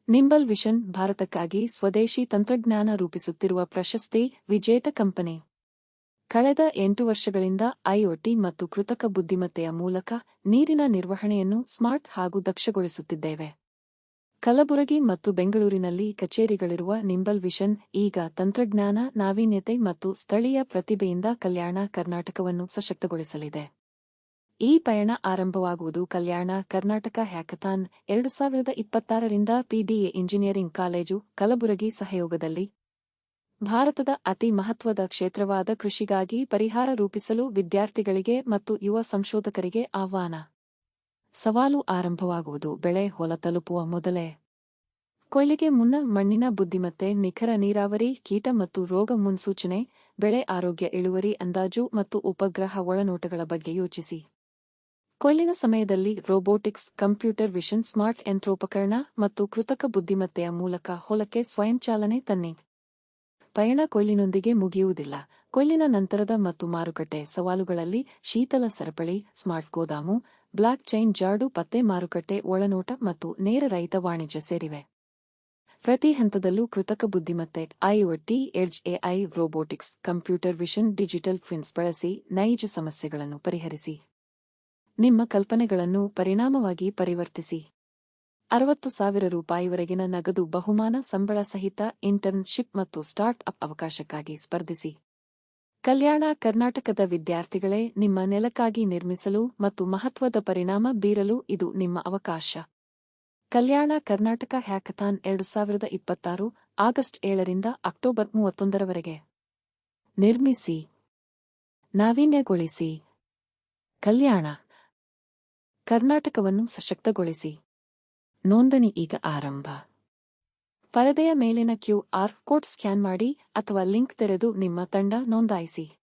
ನಿಂಬಲ್ vision ಭಾರತಕ್ಕಾಗಿ ಸ್ವದೇಶಿ ತಂತ್ರಜ್ಞಾನ ರೂಪಿಸುತ್ತಿರುವ ಪ್ರಶಸ್ತಿ ವಿಜೇತ ಕಂಪನಿ. ಕಳೆದ 8 ವರ್ಷಗಳಿಂದ ಐಒಟಿ ಮತ್ತು ಕೃತಕ ಬುದ್ಧಿಮತ್ತೆಯ ಮೂಲಕ ನೀರಿನ ನಿರ್ವಹಣೆಯನ್ನು ಸ್ಮಾರ್ಟ್ ಹಾಗೂ ದಕ್ಷಗೊಳಿಸುತ್ತಿದ್ದೇವೆ. ಕಲಬುರಗಿ ಮತ್ತು ಬೆಂಗಳೂರಿನಲ್ಲಿ ಕಚೇರಿಗಳಿರುವ ನಿಂಬಲ್ ವಿಷನ್ ಈಗ ತಂತ್ರಜ್ಞಾನ, ನಾವೀನ್ಯತೆ ಮತ್ತು ಸ್ಥಳೀಯ ಪ್ರತಿಭೆಯಿಂದ ಕಲ್ಯಾಣ ಕರ್ನಾಟಕವನ್ನು ಸಶಕ್ತಗೊಳಿಸಲಿದೆ. ಈ ಪಯಣ ಆರಂಭವಾಗುವುದು ಕಲ್ಯಾಣ ಕರ್ನಾಟಕ ಹ್ಯಾಕಥಾನ್ 2026ರಿಂದ ಪಿಡಿಎ ಇಂಜಿನಿಯರಿಂಗ್ ಕಾಲೇಜು, ಕಲಬುರಗಿ ಸಹಯೋಗದಲ್ಲಿ. ಭಾರತದ ಅತಿ ಮಹತ್ವದ ಕ್ಷೇತ್ರವಾದ ಕೃಷಿಗಾಗಿ ಪರಿಹಾರ ರೂಪಿಸಲು ವಿದ್ಯಾರ್ಥಿಗಳಿಗೆ ಮತ್ತು ಯುವ ಸಂಶೋಧಕರಿಗೆ ಆಹ್ವಾನ. ಸವಾಲು ಆರಂಭವಾಗುವುದು ಬೆಳೆ ಹೊಲ ತಲುಪುವ ಮೊದಲೇ. ಕೊಯ್ಲಿಗೆ ಮುನ್ನ ಮಣ್ಣಿನ ಬುದ್ಧಿಮತ್ತೆ, ನಿಖರ ನೀರಾವರಿ, ಕೀಟ ಮತ್ತು ರೋಗ ಮುನ್ಸೂಚನೆ, ಬೆಳೆ ಆರೋಗ್ಯ, ಇಳುವರಿ ಅಂದಾಜು ಮತ್ತು ಉಪಗ್ರಹ ಒಳನೋಟಗಳ ಬಗ್ಗೆ ಯೋಚಿಸಿ. ಕೊಯ್ಲಿನ ಸಮಯದಲ್ಲಿ ರೋಬೋಟಿಕ್ಸ್, ಕಂಪ್ಯೂಟರ್ ವಿಷನ್, ಸ್ಮಾರ್ಟ್ ಯಂತ್ರೋಪಕರಣ ಮತ್ತು ಕೃತಕ ಬುದ್ಧಿಮತ್ತೆಯ ಮೂಲಕ ಹೊಲಕ್ಕೆ ಸ್ವಯಂಚಾಲನೆ ತನ್ನಿ. ಪಯಣ ಕೊಯ್ಲಿನೊಂದಿಗೆ ಮುಗಿಯುವುದಿಲ್ಲ. ಕೊಯ್ಲಿನ ನಂತರದ ಮತ್ತು ಮಾರುಕಟ್ಟೆ ಸವಾಲುಗಳಲ್ಲಿ ಶೀತಲ ಸರಪಳಿ, ಸ್ಮಾರ್ಟ್ ಗೋದಾಮು, ಬ್ಲಾಕ್ ಚೈನ್, ಜಾಡು ಪತ್ತೆ, ಮಾರುಕಟ್ಟೆ ಒಳನೋಟ ಮತ್ತು ನೇರ ರೈತ ವಾಣಿಜ್ಯ ಸೇರಿವೆ. ಪ್ರತಿ ಹಂತದಲ್ಲೂ ಕೃತಕ ಬುದ್ಧಿಮತ್ತೆ, IoT, edge AI, robotics, computer vision, digital twins ಬಳಸಿ ನೈಜ ಸಮಸ್ಯೆಗಳನ್ನು ಪರಿಹರಿಸಿ. ನಿಮ್ಮ ಕಲ್ಪನೆಗಳನ್ನು ಪರಿಣಾಮವಾಗಿ ಪರಿವರ್ತಿಸಿ. 60,000 ರೂಪಾಯಿವರೆಗಿನ ನಗದು ಬಹುಮಾನ, ಸಂಬಳ ಸಹಿತ ಇಂಟರ್ನ್ಶಿಪ್ ಮತ್ತು ಸ್ಟಾರ್ಟ್ ಅಪ್ ಅವಕಾಶಕ್ಕಾಗಿ ಸ್ಪರ್ಧಿಸಿ. ಕಲ್ಯಾಣ ಕರ್ನಾಟಕದ ವಿದ್ಯಾರ್ಥಿಗಳೇ, ನಿಮ್ಮ ನೆಲಕ್ಕಾಗಿ ನಿರ್ಮಿಸಲು ಮತ್ತು ಮಹತ್ವದ ಪರಿಣಾಮ ಬೀರಲು ಇದು ನಿಮ್ಮ ಅವಕಾಶ. ಕಲ್ಯಾಣ ಕರ್ನಾಟಕ ಹ್ಯಾಕಥಾನ್ 2026 ಆಗಸ್ಟ್ 7ರಿಂದ ಅಕ್ಟೋಬರ್ 31ರವರೆಗೆ. ನಿರ್ಮಿಸಿ, ನಾವೀನ್ಯಗೊಳಿಸಿ, ಕಲ್ಯಾಣ ಕರ್ನಾಟಕವನ್ನು ಸಶಕ್ತಗೊಳಿಸಿ. ನೋಂದಣಿ ಈಗ ಆರಂಭ. ಪರದೆಯ ಮೇಲಿನ QR ಕೋಡ್ ಸ್ಕ್ಯಾನ್ ಮಾಡಿ ಅಥವಾ ಲಿಂಕ್ ತೆರೆದು ನಿಮ್ಮ ತಂಡ ನೋಂದಾಯಿಸಿ.